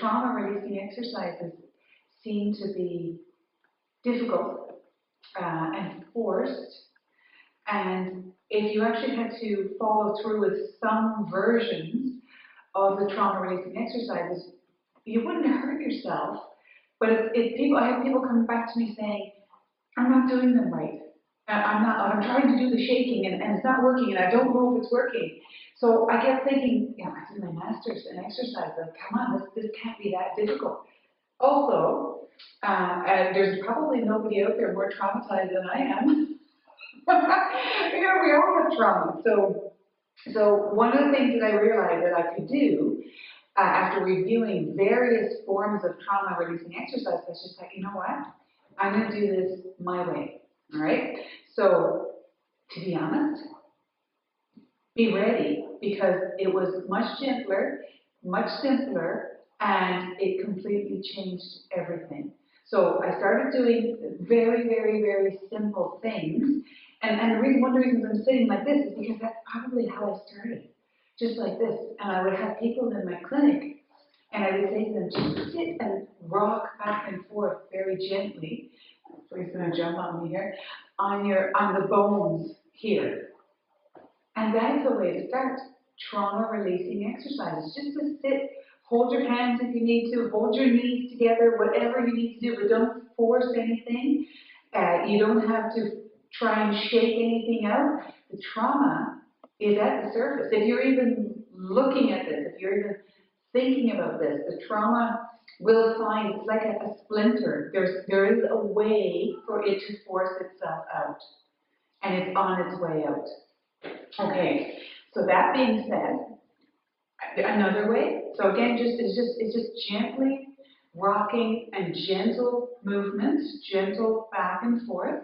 trauma releasing exercises seem to be difficult and forced. And if you actually had to follow through with some versions of the trauma releasing exercises, you wouldn't hurt yourself. But I have people coming back to me saying, I'm not doing them right. I'm trying to do the shaking and it's not working and I don't know if it's working. So I kept thinking, I did my master's in exercise, like, come on, this can't be that difficult. Also, there's probably nobody out there more traumatized than I am. We all have trauma. So one of the things that I realized that I could do after reviewing various forms of trauma releasing exercise, I was just like, you know what? I'm going to do this my way. All right? So, to be honest, be ready, because it was much gentler, much simpler, and it completely changed everything. So I started doing very, very, very simple things. And one of the reasons I'm sitting like this is because that's probably how I started, just like this. And I would have people in my clinic, and I would say to them, just sit and rock back and forth very gently. So he's going to jump on me here, on the bones here. And that's the way to start. Trauma releasing exercises. Just to sit, hold your hands if you need to, hold your knees together, whatever you need to do, but don't force anything. You don't have to try and shake anything out. The trauma is at the surface. If you're even looking at this, if you're even thinking about this, the trauma will find, it's like a splinter. There is a way for it to force itself out, and it's on its way out. Okay, so that being said, another way, so again, it's just gently rocking and gentle movements, gentle back and forth.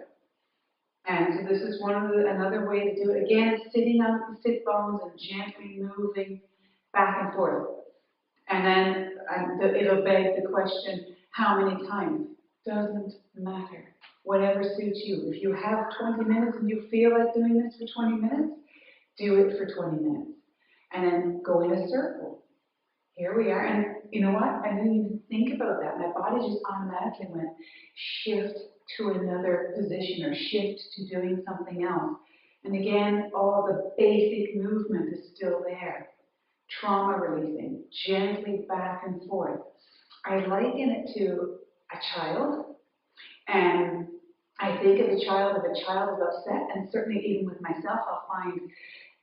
And so this is another way to do it. Again, sitting on the sit bones and gently moving back and forth. And then it'll beg the question, how many times? Doesn't matter. Whatever suits you. If you have 20 minutes and you feel like doing this for 20 minutes, do it for 20 minutes. And then go in a circle. Here we are. And you know what? I didn't even think about that. My body just automatically went shift to another position or shift to doing something else. And again, all the basic movement is still there. Trauma releasing, gently back and forth. I liken it to a child, and I think of a child, if a child is upset, and certainly even with myself, I'll find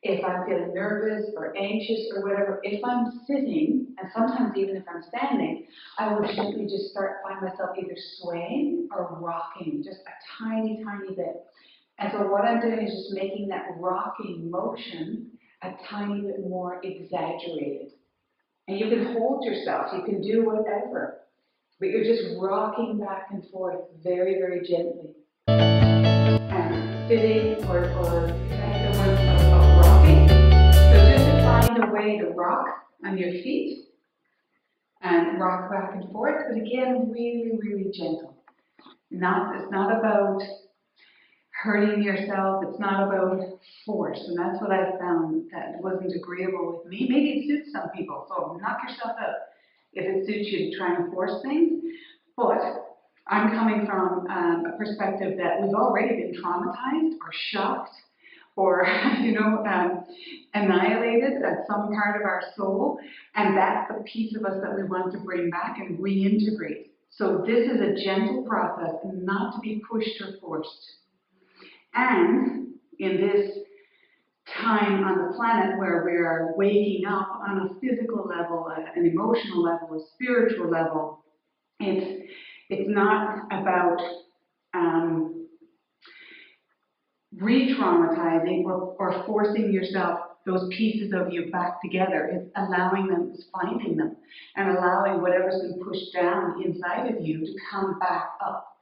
if I'm feeling nervous or anxious or whatever, if I'm sitting, and sometimes even if I'm standing, I will gently just find myself either swaying or rocking, just a tiny, tiny bit. And so what I'm doing is just making that rocking motion a tiny bit more exaggerated. And you can hold yourself, you can do whatever, but you're just rocking back and forth very, very gently. And sitting or rocking. So just to find a way to rock on your feet and rock back and forth, but again, really, really gentle. It's not about hurting yourself, it's not about force, and that's what I found that wasn't agreeable with me. Maybe it suits some people, so knock yourself out if it suits you to try and force things. But I'm coming from a perspective that we've already been traumatized or shocked or annihilated at some part of our soul, and that's the piece of us that we want to bring back and reintegrate. So this is a gentle process and not to be pushed or forced. And in this time on the planet where we are waking up on a physical level, an emotional level, a spiritual level, it's not about re-traumatizing or forcing yourself, those pieces of you back together. It's allowing them, it's finding them, and allowing whatever's been pushed down inside of you to come back up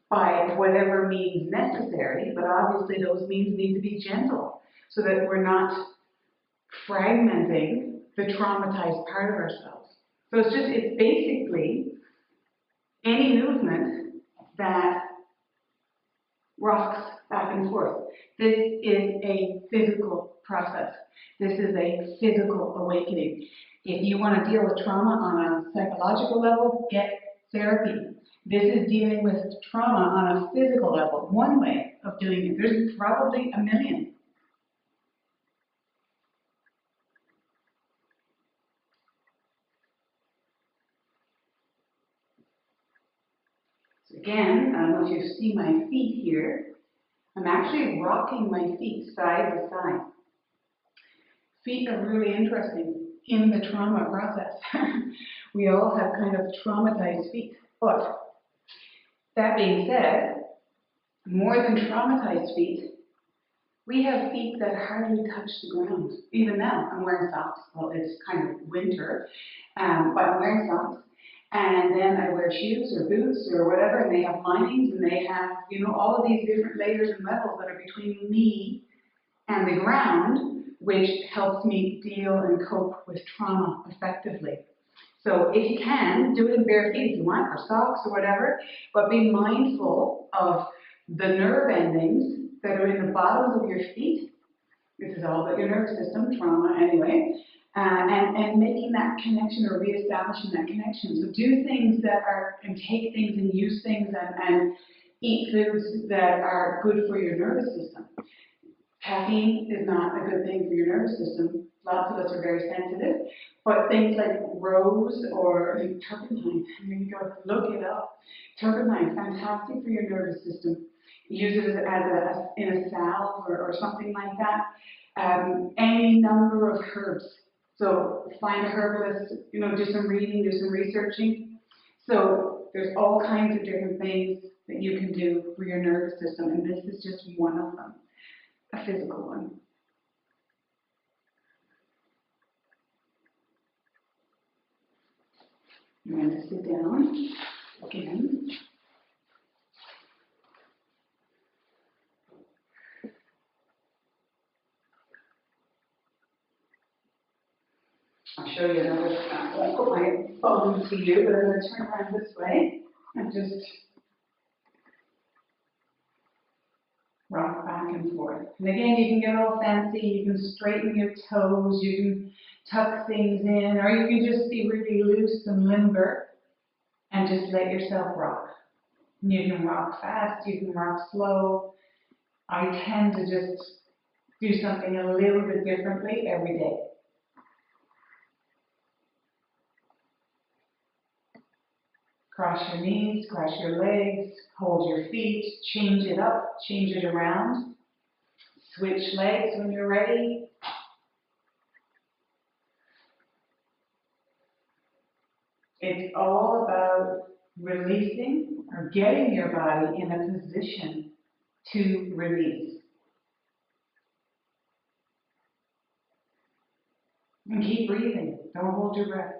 by whatever means necessary, but obviously those means need to be gentle so that we're not fragmenting the traumatized part of ourselves. So it's basically any movement that rocks back and forth. This is a physical process. This is a physical awakening. If you want to deal with trauma on a psychological level, get therapy. This is dealing with trauma on a physical level, one way of doing it. There's probably a million. So again, I don't know if you see my feet here. I'm actually rocking my feet side to side. Feet are really interesting in the trauma process. We all have kind of traumatized feet. But that being said, more than traumatized feet, we have feet that hardly touch the ground. Even now, I'm wearing socks. Well, it's kind of winter, but I'm wearing socks. And then I wear shoes or boots or whatever, and they have linings, and they have, all of these different layers and levels that are between me and the ground, which helps me deal and cope with trauma effectively. So if you can, do it in bare feet if you want, or socks or whatever, but be mindful of the nerve endings that are in the bottoms of your feet. This is all about your nervous system, trauma anyway, and making that connection or reestablishing that connection. So do things and take things and use things and eat foods that are good for your nervous system. Caffeine is not a good thing for your nervous system. Lots of us are very sensitive, but things like rose or turpentine, here you go, look it up. Turpentine, fantastic for your nervous system. Use it in a salve or something like that. Any number of herbs. So find a herbalist, do some reading, do some researching. So there's all kinds of different things that you can do for your nervous system, and this is just one of them. A physical one. I'm going to sit down again. I'll show you another. I won't put my phone to you, but I'm going to turn around this way and just rock back and forth. And again, you can get all fancy. You can straighten your toes. You can tuck things in, or you can just be really loose and limber and just let yourself rock. You can rock fast. You can rock slow. I tend to just do something a little bit differently every day. Cross your knees, cross your legs, hold your feet, change it up, change it around. Switch legs when you're ready. It's all about releasing or getting your body in a position to release. And keep breathing. Don't hold your breath.